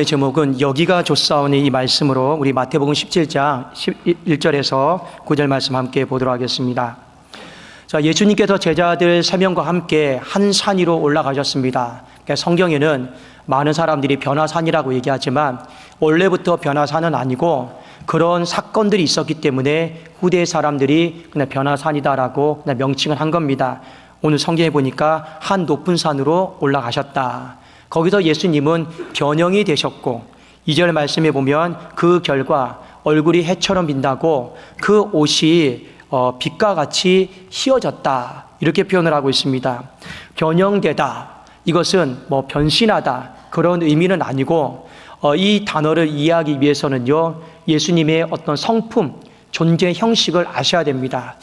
제목은 여기가 좋사오니 이 말씀으로 우리 마태복음 17장 11절에서 9절 말씀 함께 보도록 하겠습니다. 자, 예수님께서 제자들 3명과 함께 한 산 위로 올라가셨습니다. 그러니까 성경에는 많은 사람들이 변화산이라고 얘기하지만 원래부터 변화산은 아니고 그런 사건들이 있었기 때문에 후대 사람들이 그냥 변화산이다라고 그냥 명칭을 한 겁니다. 오늘 성경에 보니까 한 높은 산으로 올라가셨다. 거기서 예수님은 변형이 되셨고 2절 말씀에 보면 그 결과 얼굴이 해처럼 빛나고 그 옷이 빛과 같이 휘어졌다 이렇게 표현을 하고 있습니다. 변형되다 이것은 뭐 변신하다 그런 의미는 아니고 이 단어를 이해하기 위해서는요 예수님의 어떤 성품 존재 형식을 아셔야 됩니다.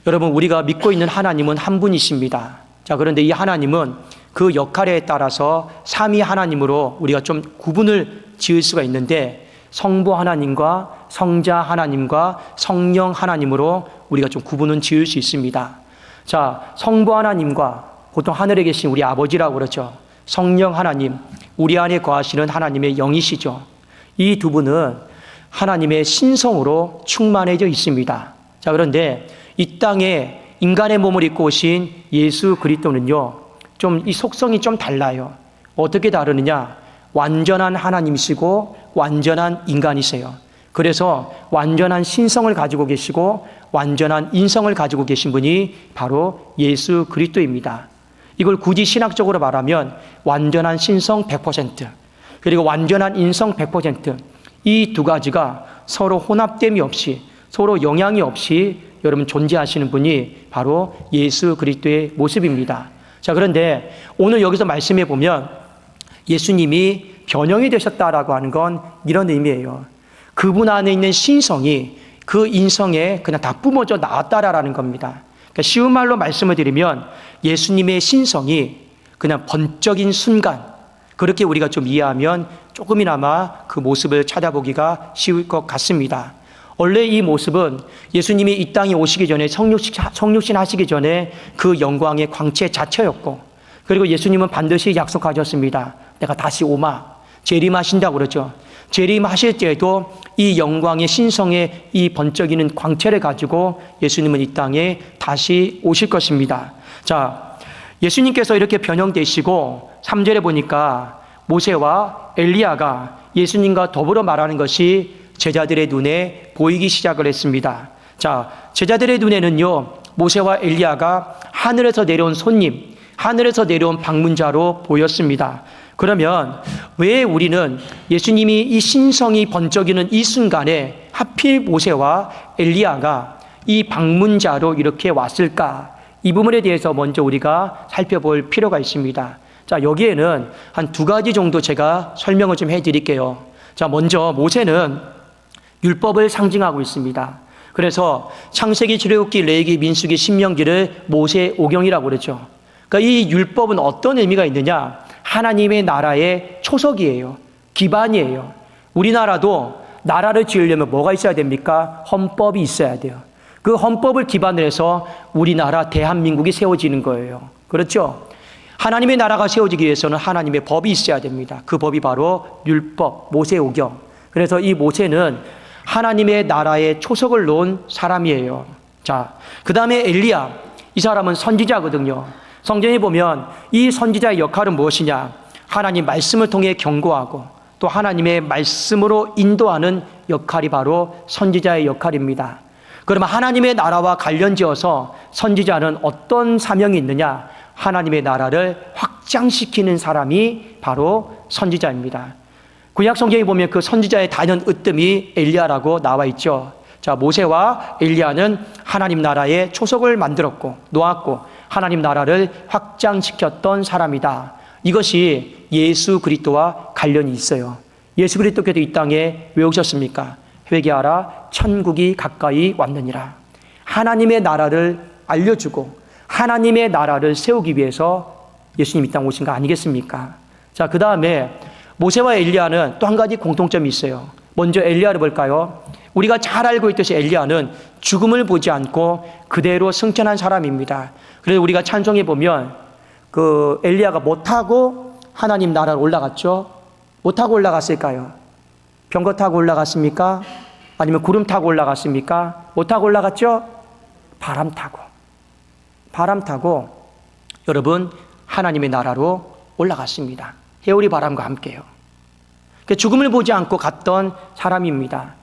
여러분 우리가 믿고 있는 하나님은 한 분이십니다. 자, 그런데 이 하나님은 그 역할에 따라서 삼위 하나님으로 우리가 좀 구분을 지을 수가 있는데 성부 하나님과 성자 하나님과 성령 하나님으로 우리가 좀 구분은 지을 수 있습니다. 자, 성부 하나님과 보통 하늘에 계신 우리 아버지라고 그러죠. 성령 하나님, 우리 안에 거하시는 하나님의 영이시죠. 이 두 분은 하나님의 신성으로 충만해져 있습니다. 자, 그런데 이 땅에 인간의 몸을 입고 오신 예수 그리스도는요 좀 이 속성이 좀 달라요. 어떻게 다르느냐? 완전한 하나님이시고 완전한 인간이세요. 그래서 완전한 신성을 가지고 계시고 완전한 인성을 가지고 계신 분이 바로 예수 그리스도입니다. 이걸 굳이 신학적으로 말하면 완전한 신성 100% 그리고 완전한 인성 100% 이 두 가지가 서로 혼합됨이 없이 서로 영향이 없이 여러분 존재하시는 분이 바로 예수 그리스도의 모습입니다. 자, 그런데 오늘 여기서 말씀해 보면 예수님이 변형이 되셨다라고 하는 건 이런 의미예요. 그분 안에 있는 신성이 그 인성에 그냥 다 뿜어져 나왔다라는 겁니다. 그러니까 쉬운 말로 말씀을 드리면 예수님의 신성이 그냥 번쩍인 순간 그렇게 우리가 좀 이해하면 조금이나마 그 모습을 찾아보기가 쉬울 것 같습니다. 원래 이 모습은 예수님이 이 땅에 오시기 전에 성육신 하시기 전에 그 영광의 광채 자체였고 그리고 예수님은 반드시 약속하셨습니다. 내가 다시 오마 재림하신다고 그러죠. 재림하실 때에도 이 영광의 신성의 이 번쩍이는 광채를 가지고 예수님은 이 땅에 다시 오실 것입니다. 자, 예수님께서 이렇게 변형되시고 3절에 보니까 모세와 엘리야가 예수님과 더불어 말하는 것이 제자들의 눈에 보이기 시작을 했습니다. 자, 제자들의 눈에는요 모세와 엘리야가 하늘에서 내려온 손님, 하늘에서 내려온 방문자로 보였습니다. 그러면 왜 우리는 예수님이 이 신성이 번쩍이는 이 순간에 하필 모세와 엘리야가 이 방문자로 이렇게 왔을까? 이 부분에 대해서 먼저 우리가 살펴볼 필요가 있습니다. 자, 여기에는 한 두 가지 정도 제가 설명을 좀 해드릴게요. 자, 먼저 모세는 율법을 상징하고 있습니다. 그래서 창세기, 출애굽기, 레위기, 민수기, 신명기를 모세 오경이라고 그러죠. 그러니까 이 율법은 어떤 의미가 있느냐? 하나님의 나라의 초석이에요. 기반이에요. 우리나라도 나라를 지으려면 뭐가 있어야 됩니까? 헌법이 있어야 돼요. 그 헌법을 기반으로 해서 우리나라 대한민국이 세워지는 거예요. 그렇죠? 하나님의 나라가 세워지기 위해서는 하나님의 법이 있어야 됩니다. 그 법이 바로 율법, 모세 오경. 그래서 이 모세는 하나님의 나라의 초석을 놓은 사람이에요. 자, 그 다음에 엘리야, 이 사람은 선지자거든요. 성경에 보면 이 선지자의 역할은 무엇이냐? 하나님 말씀을 통해 경고하고 또 하나님의 말씀으로 인도하는 역할이 바로 선지자의 역할입니다. 그러면 하나님의 나라와 관련지어서 선지자는 어떤 사명이 있느냐? 하나님의 나라를 확장시키는 사람이 바로 선지자입니다. 구약 성경에 보면 그 선지자의 단연 으뜸이 엘리야라고 나와 있죠. 자, 모세와 엘리야는 하나님 나라의 초석을 만들었고 놓았고 하나님 나라를 확장시켰던 사람이다. 이것이 예수 그리스도와 관련이 있어요. 예수 그리스도께서 이 땅에 왜 오셨습니까? 회개하라 천국이 가까이 왔느니라. 하나님의 나라를 알려주고 하나님의 나라를 세우기 위해서 예수님 이 땅 오신 거 아니겠습니까? 자, 그 다음에 모세와 엘리야는 또 한 가지 공통점이 있어요. 먼저 엘리야를 볼까요? 우리가 잘 알고 있듯이 엘리야는 죽음을 보지 않고 그대로 승천한 사람입니다. 그래서 우리가 찬송해 보면 그 엘리야가 못하고 하나님 나라로 올라갔죠. 뭐 타고 올라갔을까요? 병거 타고 올라갔습니까? 아니면 구름 타고 올라갔습니까? 뭐 타고 올라갔죠? 바람 타고. 바람 타고 여러분 하나님의 나라로 올라갔습니다. 해오리 바람과 함께요. 죽음을 보지 않고 갔던 사람입니다.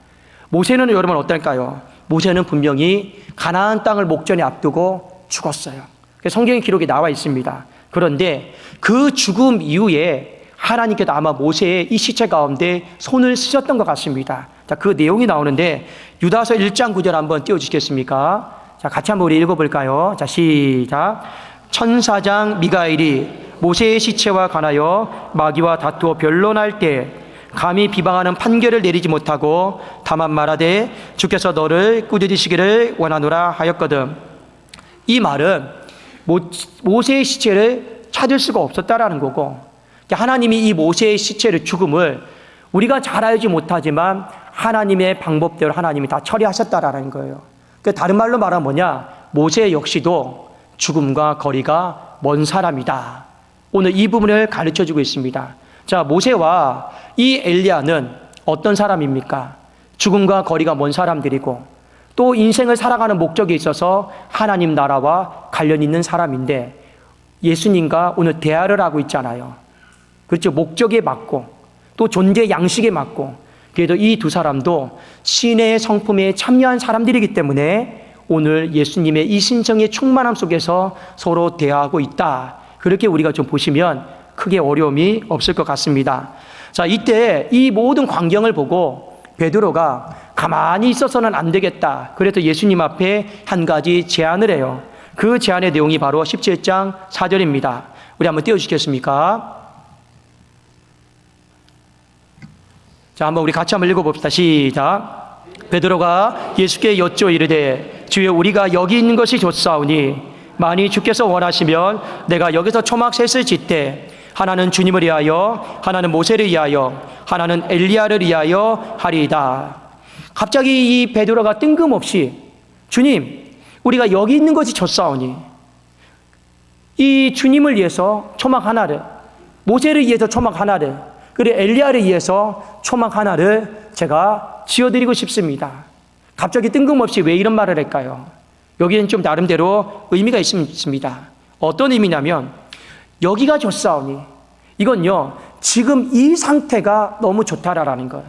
모세는 여러분 어떨까요? 모세는 분명히 가나안 땅을 목전에 앞두고 죽었어요. 성경의 기록에 나와 있습니다. 그런데 그 죽음 이후에 하나님께서 아마 모세의 이 시체 가운데 손을 쓰셨던 것 같습니다. 자, 그 내용이 나오는데 유다서 1장 9절 한번 띄워주시겠습니까? 자, 같이 한번 우리 읽어볼까요? 자, 시작. 천사장 미가엘이 모세의 시체와 관하여 마귀와 다투어 변론할 때 감히 비방하는 판결을 내리지 못하고 다만 말하되 주께서 너를 꾸짖으시기를 원하노라 하였거든. 이 말은 모세의 시체를 찾을 수가 없었다라는 거고, 하나님이 이 모세의 시체를 죽음을 우리가 잘 알지 못하지만 하나님의 방법대로 하나님이 다 처리하셨다라는 거예요. 다른 말로 말하면 뭐냐? 모세 역시도 죽음과 거리가 먼 사람이다. 오늘 이 부분을 가르쳐주고 있습니다. 자, 모세와 이 엘리야는 어떤 사람입니까? 죽음과 거리가 먼 사람들이고 또 인생을 살아가는 목적에 있어서 하나님 나라와 관련 있는 사람인데 예수님과 오늘 대화를 하고 있잖아요. 그렇죠. 목적에 맞고 또 존재 양식에 맞고, 그래도 이 두 사람도 신의 성품에 참여한 사람들이기 때문에 오늘 예수님의 이 신성의 충만함 속에서 서로 대화하고 있다. 그렇게 우리가 좀 보시면 크게 어려움이 없을 것 같습니다. 자, 이때 이 모든 광경을 보고 베드로가 가만히 있어서는 안 되겠다. 그래서 예수님 앞에 한 가지 제안을 해요. 그 제안의 내용이 바로 17장 4절입니다. 우리 한번 띄워주시겠습니까? 자, 한번 우리 같이 한번 읽어봅시다. 시작. 베드로가 예수께 여쭈어 이르되 주여 우리가 여기 있는 것이 좋사오니 만일 주께서 원하시면 내가 여기서 초막 셋을 짓되 하나는 주님을 위하여 하나는 모세를 위하여 하나는 엘리야를 위하여 하리이다. 갑자기 이 베드로가 뜬금없이 주님 우리가 여기 있는 것이 좋사오니 이 주님을 위해서 초막 하나를, 모세를 위해서 초막 하나를, 그리고 엘리야를 위해서 초막 하나를 제가 지어드리고 싶습니다. 갑자기 뜬금없이 왜 이런 말을 할까요? 여기는 좀 나름대로 의미가 있습니다. 어떤 의미냐면 여기가 좋사오니 이건요 지금 이 상태가 너무 좋다라는 거예요.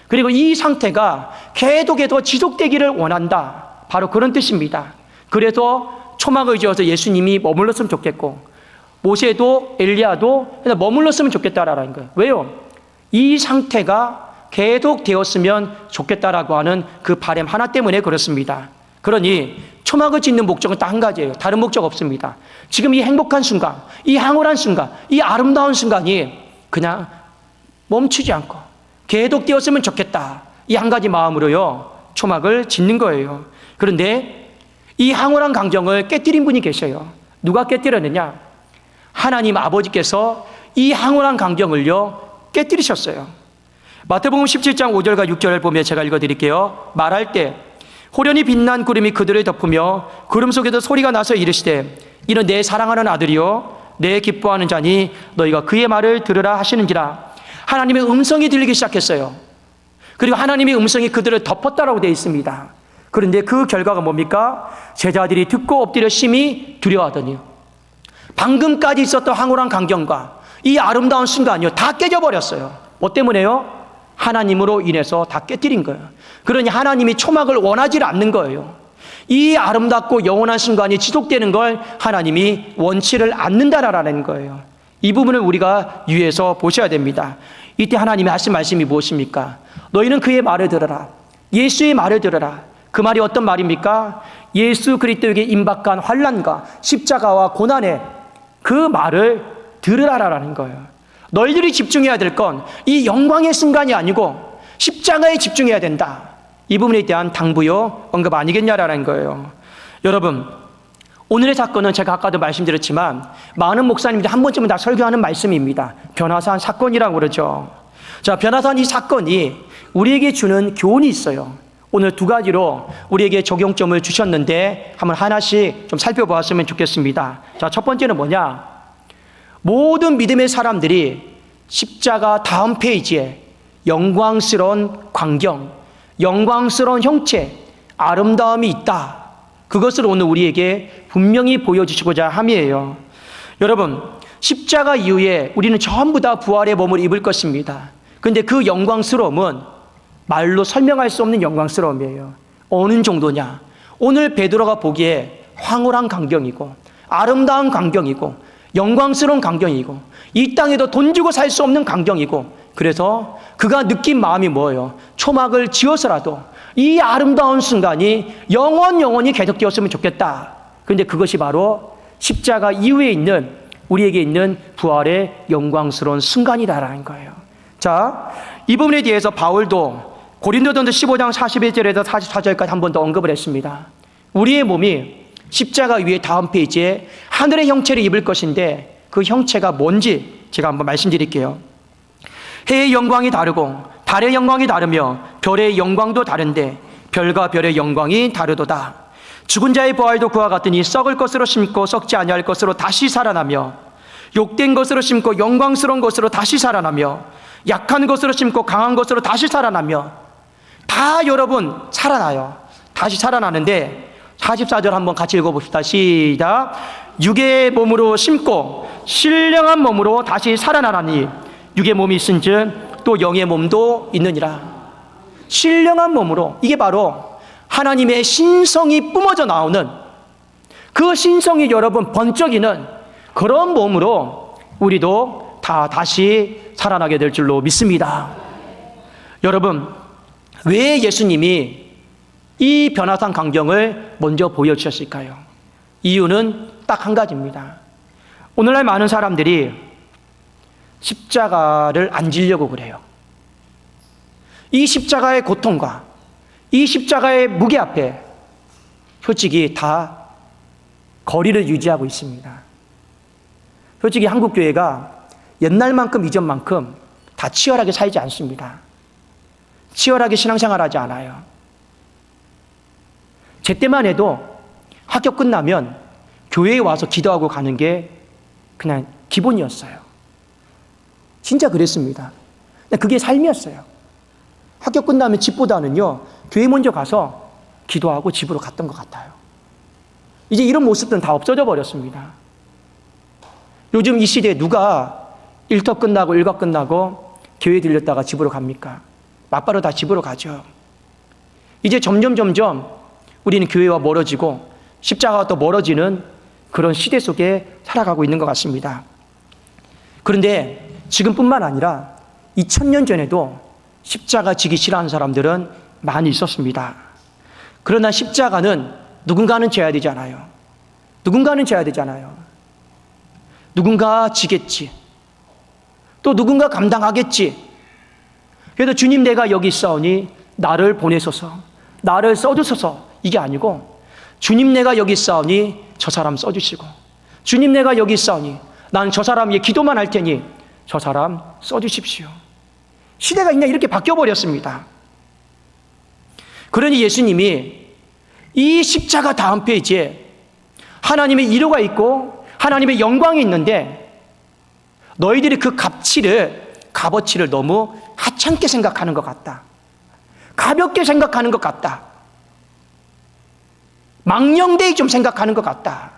그리고 이 상태가 계속해서 지속되기를 원한다. 바로 그런 뜻입니다. 그래서 초막을 지어서 예수님이 머물렀으면 좋겠고 모세도 엘리야도 머물렀으면 좋겠다라는 거예요. 왜요? 이 상태가 계속 되었으면 좋겠다라고 하는 그 바람 하나 때문에 그렇습니다. 그러니 초막을 짓는 목적은 딱 한 가지예요. 다른 목적 없습니다. 지금 이 행복한 순간, 이 황홀한 순간, 이 아름다운 순간이 그냥 멈추지 않고 계속 되었으면 좋겠다. 이 한 가지 마음으로요 초막을 짓는 거예요. 그런데 이 황홀한 감정을 깨뜨린 분이 계셔요. 누가 깨뜨렸느냐? 하나님 아버지께서 이 황홀한 감정을요 깨뜨리셨어요. 마태복음 17장 5절과 6절을 보면 제가 읽어드릴게요. 말할 때 호련히 빛난 구름이 그들을 덮으며 구름 속에서 소리가 나서 이르시되 이는 내 사랑하는 아들이요 내 기뻐하는 자니 너희가 그의 말을 들으라 하시는지라. 하나님의 음성이 들리기 시작했어요. 그리고 하나님의 음성이 그들을 덮었다라고 되어 있습니다. 그런데 그 결과가 뭡니까? 제자들이 듣고 엎드려 심히 두려워하더니 방금까지 있었던 황홀한 광경과 이 아름다운 순간이요 다 깨져버렸어요. 뭐 때문에요? 하나님으로 인해서 다 깨뜨린 거예요. 그러니 하나님이 초막을 원하지 않는 거예요. 이 아름답고 영원한 순간이 지속되는 걸 하나님이 원치를 않는다라는 거예요. 이 부분을 우리가 유의해서 보셔야 됩니다. 이때 하나님이 하신 말씀이 무엇입니까? 너희는 그의 말을 들어라. 예수의 말을 들어라. 그 말이 어떤 말입니까? 예수 그리스도에게 임박한 환난과 십자가와 고난의 그 말을 들으라라는 거예요. 너희들이 집중해야 될 건 이 영광의 순간이 아니고 십자가에 집중해야 된다. 이 부분에 대한 당부요 언급 아니겠냐라는 거예요. 여러분 오늘의 사건은 제가 아까도 말씀드렸지만 많은 목사님들이 한 번쯤은 다 설교하는 말씀입니다. 변화산 사건이라고 그러죠. 자, 변화산 이 사건이 우리에게 주는 교훈이 있어요. 오늘 두 가지로 우리에게 적용점을 주셨는데 한번 하나씩 좀 살펴보았으면 좋겠습니다. 자, 첫 번째는 뭐냐? 모든 믿음의 사람들이 십자가 다음 페이지에 영광스러운 광경, 영광스러운 형체, 아름다움이 있다. 그것을 오늘 우리에게 분명히 보여주시고자 함이에요. 여러분, 십자가 이후에 우리는 전부 다 부활의 몸을 입을 것입니다. 그런데 그 영광스러움은 말로 설명할 수 없는 영광스러움이에요. 어느 정도냐? 오늘 베드로가 보기에 황홀한 광경이고 아름다운 광경이고 영광스러운 광경이고 이 땅에도 돈 주고 살 수 없는 광경이고, 그래서 그가 느낀 마음이 뭐예요? 초막을 지어서라도 이 아름다운 순간이 영원히 계속되었으면 좋겠다. 그런데 그것이 바로 십자가 이후에 있는 우리에게 있는 부활의 영광스러운 순간이다라는 거예요. 자, 이 부분에 대해서 바울도 고린도전서 15장 41절에서 44절까지 한 번 더 언급을 했습니다. 우리의 몸이 십자가 위에 다음 페이지에 하늘의 형체를 입을 것인데 그 형체가 뭔지 제가 한번 말씀드릴게요. 해의 영광이 다르고 달의 영광이 다르며 별의 영광도 다른데 별과 별의 영광이 다르도다. 죽은 자의 부활도 그와 같으니 썩을 것으로 심고 썩지 아니할 것으로 다시 살아나며 욕된 것으로 심고 영광스러운 것으로 다시 살아나며 약한 것으로 심고 강한 것으로 다시 살아나며 다 여러분 살아나요. 다시 살아나는데 44절 한번 같이 읽어봅시다. 시작. 육의 몸으로 심고 신령한 몸으로 다시 살아나나니 육의 몸이 있은즉 또 영의 몸도 있느니라. 신령한 몸으로, 이게 바로 하나님의 신성이 뿜어져 나오는 그 신성이 여러분 번쩍이는 그런 몸으로 우리도 다 다시 살아나게 될 줄로 믿습니다. 여러분, 왜 예수님이 이 변화산 광경을 먼저 보여주셨을까요? 이유는 딱 한 가지입니다. 오늘날 많은 사람들이 십자가를 안 지려고 그래요. 이 십자가의 고통과 이 십자가의 무게 앞에 솔직히 다 거리를 유지하고 있습니다. 솔직히 한국교회가 옛날만큼 이전만큼 다 치열하게 살지 않습니다. 치열하게 신앙생활하지 않아요. 제 때만 해도 학교 끝나면 교회에 와서 기도하고 가는 게 그냥 기본이었어요. 진짜 그랬습니다. 그게 삶이었어요. 학교 끝나면 집보다는요, 교회 먼저 가서 기도하고 집으로 갔던 것 같아요. 이제 이런 모습들은 다 없어져 버렸습니다. 요즘 이 시대에 누가 일터 끝나고 일과 끝나고 교회 들렸다가 집으로 갑니까? 맞바로 다 집으로 가죠. 이제 점점 우리는 교회와 멀어지고 십자가와 또 멀어지는 그런 시대 속에 살아가고 있는 것 같습니다. 그런데 지금뿐만 아니라 2000년 전에도 십자가 지기 싫어하는 사람들은 많이 있었습니다. 그러나 십자가는 누군가는 져야 되잖아요. 누군가 지겠지. 또 누군가 감당하겠지. 그래서 주님, 내가 여기 있사오니 나를 보내소서, 나를 써주소서, 이게 아니고 주님, 내가 여기 있사오니 저 사람 써주시고, 주님, 내가 여기 있사오니 난 저 사람 위해 기도만 할 테니 저 사람 써주십시오. 시대가 그냥 이렇게 바뀌어버렸습니다. 그러니 예수님이 이 십자가 다음 페이지에 하나님의 이루가 있고 하나님의 영광이 있는데 너희들이 그 값어치를 너무 하찮게 생각하는 것 같다. 가볍게 생각하는 것 같다. 망령되이 좀 생각하는 것 같다.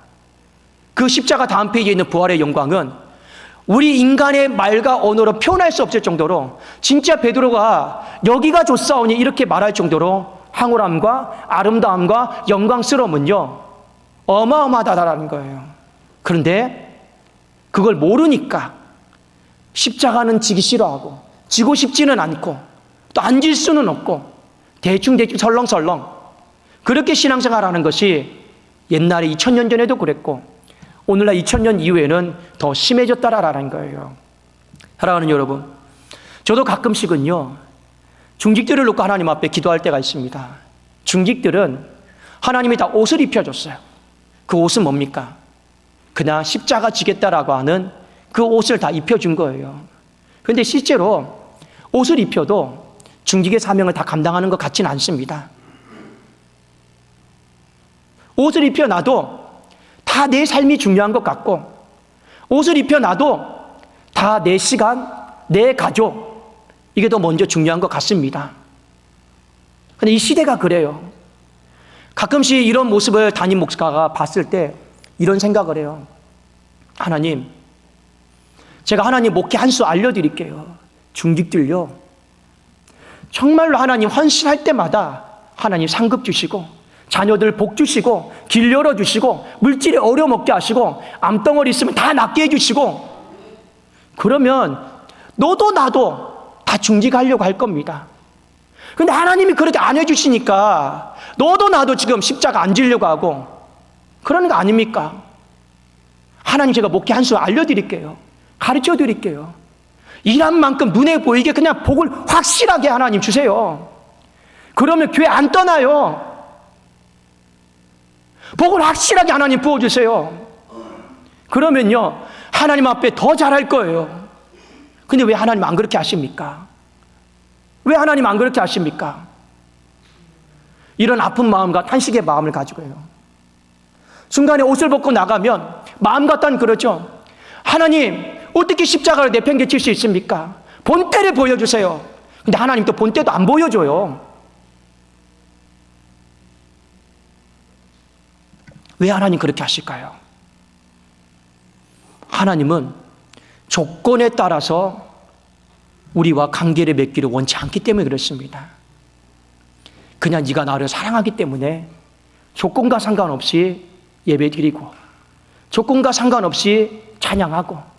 그 십자가 다음 페이지에 있는 부활의 영광은 우리 인간의 말과 언어로 표현할 수 없을 정도로, 진짜 베드로가 여기가 좋사오니 이렇게 말할 정도로 황홀함과 아름다움과 영광스러움은요 어마어마하다라는 거예요. 그런데 그걸 모르니까 십자가는 지기 싫어하고 지고 싶지는 않고 또 앉을 수는 없고 대충 설렁설렁 그렇게 신앙생활하는 것이 옛날에 2000년 전에도 그랬고 오늘날 2000년 이후에는 더 심해졌다라는 거예요. 사랑하는 여러분, 저도 가끔씩은요 중직들을 놓고 하나님 앞에 기도할 때가 있습니다. 중직들은 하나님이 다 옷을 입혀줬어요. 그 옷은 뭡니까? 그냥 십자가 지겠다라고 하는 그 옷을 다 입혀준 거예요. 그런데 실제로 옷을 입혀도 중직의 사명을 다 감당하는 것 같지는 않습니다. 옷을 입혀놔도 다 내 삶이 중요한 것 같고, 옷을 입혀놔도 다 내 시간, 내 가족, 이게 더 먼저 중요한 것 같습니다. 근데 이 시대가 그래요. 가끔씩 이런 모습을 담임 목사가 봤을 때 이런 생각을 해요. 하나님, 제가 하나님 목회 한 수 알려드릴게요. 중직들요, 정말로 하나님 헌신할 때마다 하나님 상급 주시고 자녀들 복 주시고 길 열어주시고 물질에 어려먹게 하시고 암덩어리 있으면 다 낫게 해주시고, 그러면 너도 나도 다 중직하려고 할 겁니다. 근데 하나님이 그렇게 안 해주시니까 너도 나도 지금 십자가 안 지려고 하고 그러는 거 아닙니까? 하나님, 제가 목회 한 수 알려드릴게요. 가르쳐 드릴게요. 일한 만큼 눈에 보이게 그냥 복을 확실하게 하나님 주세요. 그러면 교회 안 떠나요. 복을 확실하게 하나님 부어주세요. 그러면요, 하나님 앞에 더 잘할 거예요. 근데 왜 하나님 안 그렇게 하십니까? 왜 하나님 안 그렇게 하십니까? 이런 아픈 마음과 탄식의 마음을 가지고 해요. 중간에 옷을 벗고 나가면 마음 같다는 그러죠. 하나님, 어떻게 십자가를 내팽개칠 수 있습니까? 본때를 보여주세요. 근데 하나님 또 본때도 안 보여줘요. 왜 하나님 그렇게 하실까요? 하나님은 조건에 따라서 우리와 관계를 맺기를 원치 않기 때문에 그렇습니다. 그냥 네가 나를 사랑하기 때문에 조건과 상관없이 예배드리고 조건과 상관없이 찬양하고,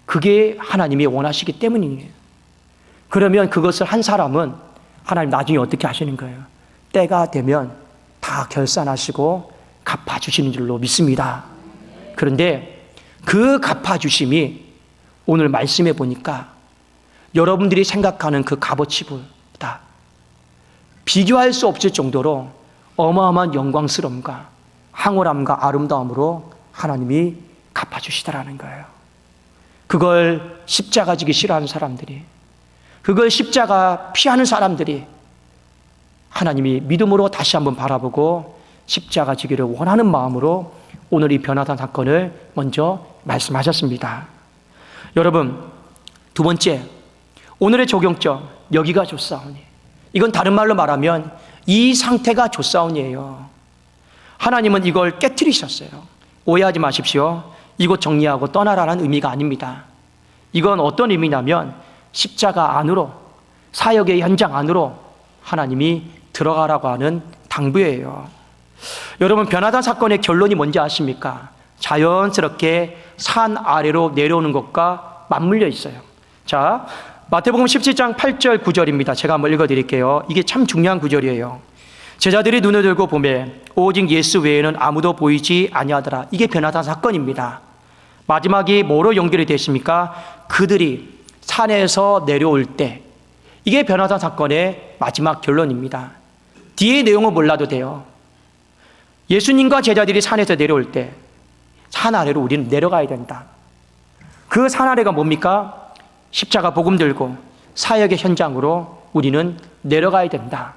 그게 하나님이 원하시기 때문이에요. 그러면 그것을 한 사람은 하나님 나중에 어떻게 하시는 거예요? 때가 되면 다 결산하시고 갚아주시는 줄로 믿습니다. 그런데 그 갚아주심이 오늘 말씀해 보니까 여러분들이 생각하는 그 값어치보다 비교할 수 없을 정도로 어마어마한 영광스러움과 황홀함과 아름다움으로 하나님이 갚아주시더라는 거예요. 그걸 십자가 지기 싫어하는 사람들이, 그걸 십자가 피하는 사람들이 하나님이 믿음으로 다시 한번 바라보고 십자가 지기를 원하는 마음으로 오늘 이 변화단 사건을 먼저 말씀하셨습니다. 여러분, 두 번째, 오늘의 적용점, 여기가 좋사오니. 이건 다른 말로 말하면 이 상태가 좋사오니예요. 하나님은 이걸 깨트리셨어요. 오해하지 마십시오. 이곳 정리하고 떠나라는 의미가 아닙니다. 이건 어떤 의미냐면 십자가 안으로, 사역의 현장 안으로 하나님이 들어가라고 하는 당부예요. 여러분, 변화단 사건의 결론이 뭔지 아십니까? 자연스럽게 산 아래로 내려오는 것과 맞물려 있어요. 자, 마태복음 17장 8절 9절입니다. 제가 한번 읽어드릴게요. 이게 참 중요한 구절이에요. 제자들이 눈을 들고 보매 오직 예수 외에는 아무도 보이지 아니하더라. 이게 변화단 사건입니다. 마지막이 뭐로 연결이 되십니까? 그들이 산에서 내려올 때, 이게 변화단 사건의 마지막 결론입니다. 뒤의 내용은 몰라도 돼요. 예수님과 제자들이 산에서 내려올 때 산 아래로 우리는 내려가야 된다. 그 산 아래가 뭡니까? 십자가 복음 들고 사역의 현장으로 우리는 내려가야 된다.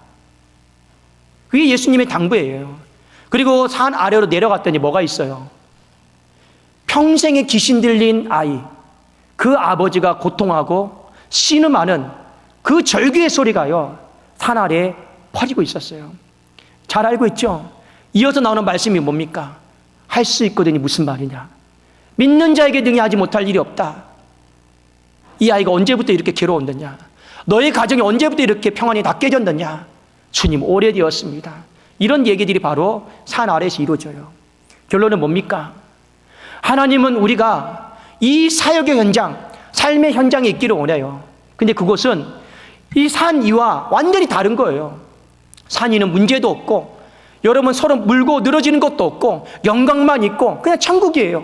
그게 예수님의 당부예요. 그리고 산 아래로 내려갔더니 뭐가 있어요? 평생에 귀신 들린 아이, 그 아버지가 고통하고 신음하는 그 절규의 소리가요, 산 아래에 퍼지고 있었어요. 잘 알고 있죠? 이어서 나오는 말씀이 뭡니까? 할 수 있거든이 무슨 말이냐? 믿는 자에게 능히 하지 못할 일이 없다. 이 아이가 언제부터 이렇게 괴로웠느냐? 너의 가정이 언제부터 이렇게 평안이 다 깨졌느냐? 주님, 오래되었습니다. 이런 얘기들이 바로 산 아래에서 이루어져요. 결론은 뭡니까? 하나님은 우리가 이 사역의 현장, 삶의 현장에 있기를 원해요. 근데 그곳은 이 산 위와 완전히 다른 거예요. 산 위는 문제도 없고, 여러분 서로 물고 늘어지는 것도 없고, 영광만 있고 그냥 천국이에요.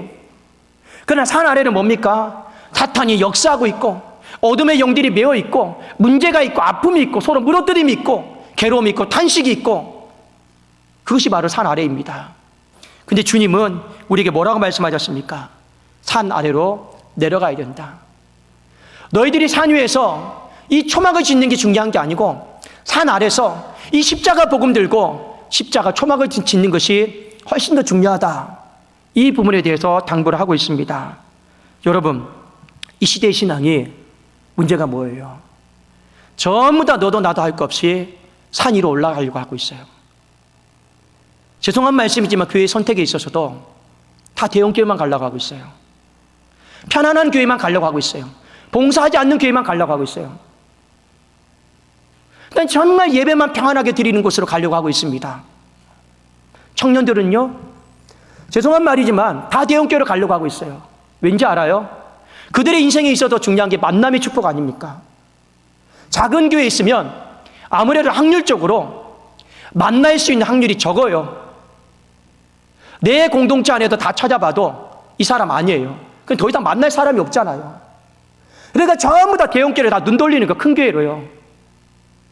그러나 산 아래는 뭡니까? 사탄이 역사하고 있고, 어둠의 영들이 메어 있고, 문제가 있고, 아픔이 있고, 서로 물어뜯림이 있고, 괴로움이 있고, 탄식이 있고, 그것이 바로 산 아래입니다. 근데 주님은 우리에게 뭐라고 말씀하셨습니까? 산 아래로 내려가야 된다. 너희들이 산 위에서 이 초막을 짓는 게 중요한 게 아니고, 산 아래서 이 십자가 복음 들고 십자가 초막을 짓는 것이 훨씬 더 중요하다. 이 부분에 대해서 당부를 하고 있습니다. 여러분, 이 시대의 신앙이 문제가 뭐예요? 전부 다 너도 나도 할 것 없이 산 위로 올라가려고 하고 있어요. 죄송한 말씀이지만 교회 선택에 있어서도 다 대형교회만 가려고 하고 있어요. 편안한 교회만 가려고 하고 있어요. 봉사하지 않는 교회만 가려고 하고 있어요. 그러니까 정말 예배만 평안하게 드리는 곳으로 가려고 하고 있습니다. 청년들은요, 죄송한 말이지만 다 대형교회로 가려고 하고 있어요. 왠지 알아요? 그들의 인생에 있어서 중요한 게 만남의 축복 아닙니까? 작은 교회에 있으면 아무래도 확률적으로 만날 수 있는 확률이 적어요. 내 공동체 안에도 다 찾아봐도 이 사람 아니에요. 그럼 더 이상 만날 사람이 없잖아요. 그러니까 전부 다 대형교회를 다 눈 돌리는 거, 큰 교회로요.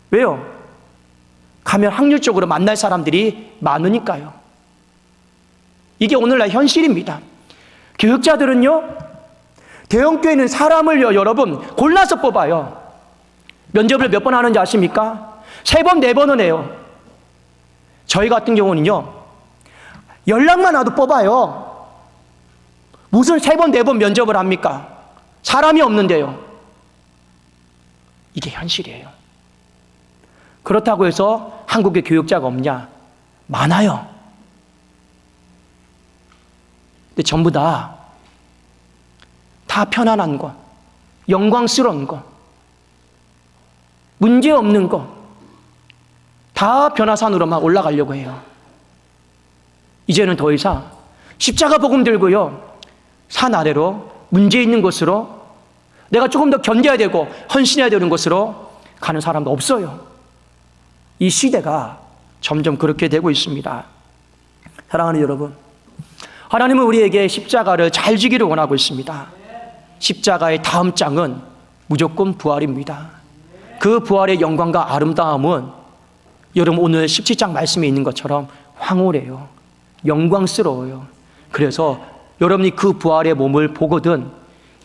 왜요? 가면 확률적으로 만날 사람들이 많으니까요. 이게 오늘날 현실입니다. 교육자들은요, 대형교회는 사람을요, 여러분, 골라서 뽑아요. 면접을 몇 번 하는지 아십니까? 3번, 4번은 해요. 저희 같은 경우는요, 연락만 와도 뽑아요. 무슨 3번, 4번 면접을 합니까? 사람이 없는데요. 이게 현실이에요. 그렇다고 해서 한국에 교육자가 없냐? 많아요. 근데 전부 다 편안한 거, 영광스러운 거, 문제 없는 거, 다 변화산으로만 올라가려고 해요. 이제는 더 이상 십자가 복음 들고요, 산 아래로 문제 있는 곳으로 내가 조금 더 견뎌야 되고 헌신해야 되는 곳으로 가는 사람도 없어요. 이 시대가 점점 그렇게 되고 있습니다. 사랑하는 여러분, 하나님은 우리에게 십자가를 잘 지기를 원하고 있습니다. 십자가의 다음 장은 무조건 부활입니다. 그 부활의 영광과 아름다움은 여러분 오늘 17장 말씀에 있는 것처럼 황홀해요. 영광스러워요. 그래서 여러분이 그 부활의 몸을 보거든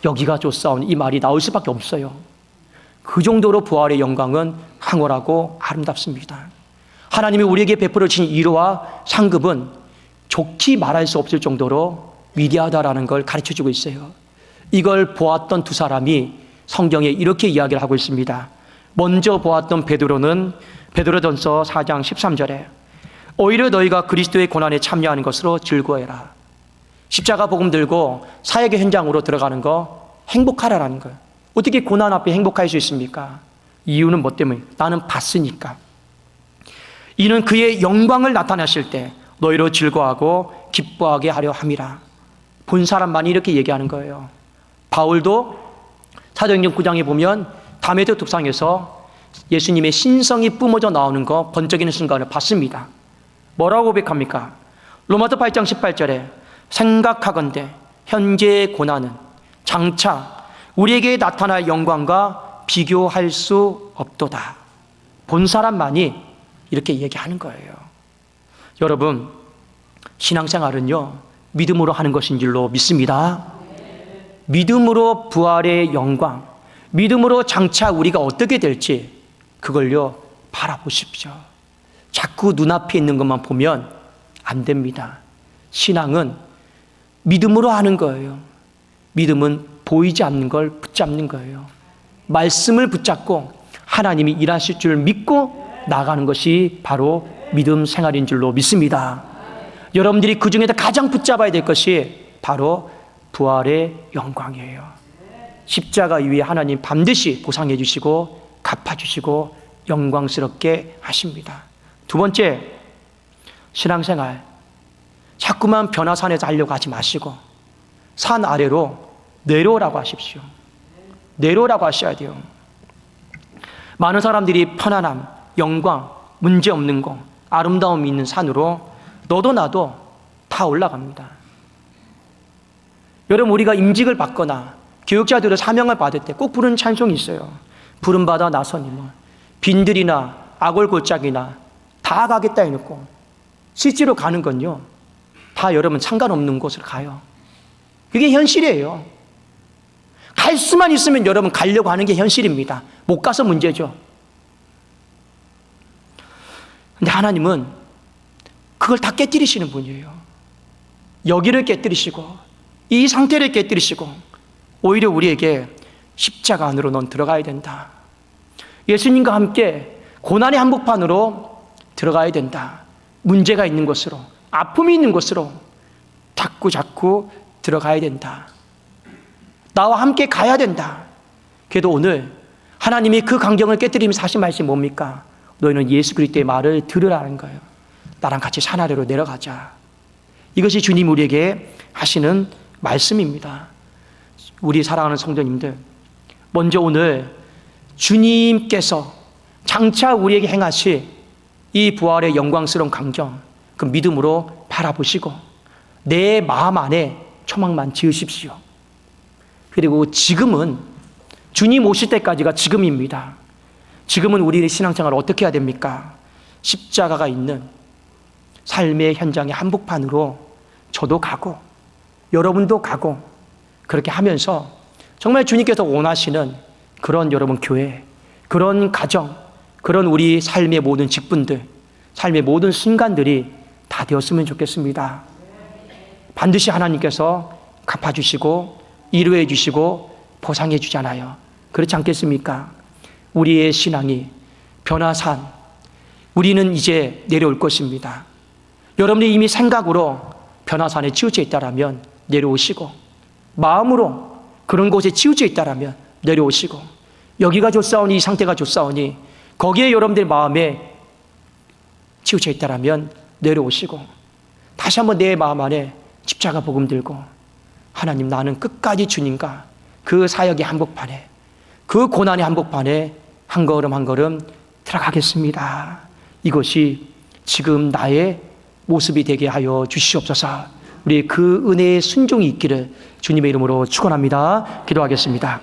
여기가 좋사오니 이 말이 나올 수밖에 없어요. 그 정도로 부활의 영광은 황홀하고 아름답습니다. 하나님이 우리에게 베풀어 주신 위로와 상급은 좋게 말할 수 없을 정도로 위대하다라는 걸 가르쳐주고 있어요. 이걸 보았던 두 사람이 성경에 이렇게 이야기를 하고 있습니다. 먼저 보았던 베드로는 베드로전서 4장 13절에 오히려 너희가 그리스도의 고난에 참여하는 것으로 즐거워해라. 십자가 복음 들고 사역의 현장으로 들어가는 거 행복하라라는 거예요. 어떻게 고난 앞에 행복할 수 있습니까? 이유는 뭐 때문에? 나는 봤으니까. 이는 그의 영광을 나타내실 때 너희로 즐거워하고 기뻐하게 하려 함이라. 본 사람만이 이렇게 얘기하는 거예요. 바울도 사도행전 9장에 보면 다메섹 도상에서 예수님의 신성이 뿜어져 나오는 거 번쩍이는 순간을 봤습니다. 뭐라고 고백합니까? 로마서 8장 18절에 생각하건대 현재의 고난은 장차 우리에게 나타날 영광과 비교할 수 없도다. 본 사람만이 이렇게 얘기하는 거예요. 여러분, 신앙생활은요, 믿음으로 하는 것인 줄로 믿습니다. 믿음으로 부활의 영광, 믿음으로 장차 우리가 어떻게 될지 그걸요, 바라보십시오. 자꾸 눈앞에 있는 것만 보면 안 됩니다. 신앙은 믿음으로 하는 거예요. 믿음은 보이지 않는 걸 붙잡는 거예요. 말씀을 붙잡고 하나님이 일하실 줄 믿고 나가는 것이 바로 믿음 생활인 줄로 믿습니다. 여러분들이 그 중에서 가장 붙잡아야 될 것이 바로 부활의 영광이에요. 십자가 위에 하나님 반드시 보상해 주시고 갚아주시고 영광스럽게 하십니다. 두 번째, 신앙생활 자꾸만 변화산에서 하려고 하지 마시고 산 아래로 내려오라고 하십시오. 내려오라고 하셔야 돼요. 많은 사람들이 편안함, 영광, 문제 없는 거, 아름다움이 있는 산으로 너도 나도 다 올라갑니다. 여러분, 우리가 임직을 받거나 교육자들의 사명을 받을 때 꼭 부르는 찬송이 있어요. 부름받아 나서니 빈들이나 아골골짜기나 다 가겠다 해놓고 실제로 가는 건요, 다 여러분 상관없는 곳으로 가요. 그게 현실이에요. 갈 수만 있으면 여러분 가려고 하는 게 현실입니다. 못 가서 문제죠. 근데 하나님은 그걸 다 깨뜨리시는 분이에요. 여기를 깨뜨리시고 이 상태를 깨뜨리시고 오히려 우리에게 십자가 안으로 넌 들어가야 된다. 예수님과 함께 고난의 한복판으로 들어가야 된다. 문제가 있는 곳으로, 아픔이 있는 곳으로 자꾸 들어가야 된다. 나와 함께 가야 된다. 그래도 오늘 하나님이 그 강경을 깨뜨리면서 하신 말씀이 뭡니까? 너희는 예수 그리스도의 말을 들으라는 거예요. 나랑 같이 산 아래로 내려가자. 이것이 주님 우리에게 하시는 말씀입니다. 우리 사랑하는 성도님들, 먼저 오늘 주님께서 장차 우리에게 행하실 이 부활의 영광스러운 강경, 그 믿음으로 바라보시고 내 마음 안에 초막만 지으십시오. 그리고 지금은 주님 오실 때까지가 지금입니다. 지금은 우리의 신앙생활을 어떻게 해야 됩니까? 십자가가 있는 삶의 현장의 한복판으로 저도 가고 여러분도 가고 그렇게 하면서 정말 주님께서 원하시는 그런 여러분 교회, 그런 가정, 그런 우리 삶의 모든 직분들, 삶의 모든 순간들이 다 되었으면 좋겠습니다. 반드시 하나님께서 갚아주시고 위로해 주시고 보상해 주잖아요. 그렇지 않겠습니까? 우리의 신앙이 변화산, 우리는 이제 내려올 것입니다. 여러분이 이미 생각으로 변화산에 치우쳐 있다라면 내려오시고, 마음으로 그런 곳에 치우쳐 있다라면 내려오시고, 여기가 좋사오니 이 상태가 좋사오니 거기에 여러분들 마음에 치우쳐 있다라면 내려오시고, 다시 한번 내 마음 안에 십자가 복음 들고, 하나님 나는 끝까지 주님과 그 사역의 한복판에, 그 고난의 한복판에 한 걸음 한 걸음 들어가겠습니다. 이것이 지금 나의 모습이 되게 하여 주시옵소서. 우리 그 은혜의 순종이 있기를 주님의 이름으로 축원합니다. 기도하겠습니다.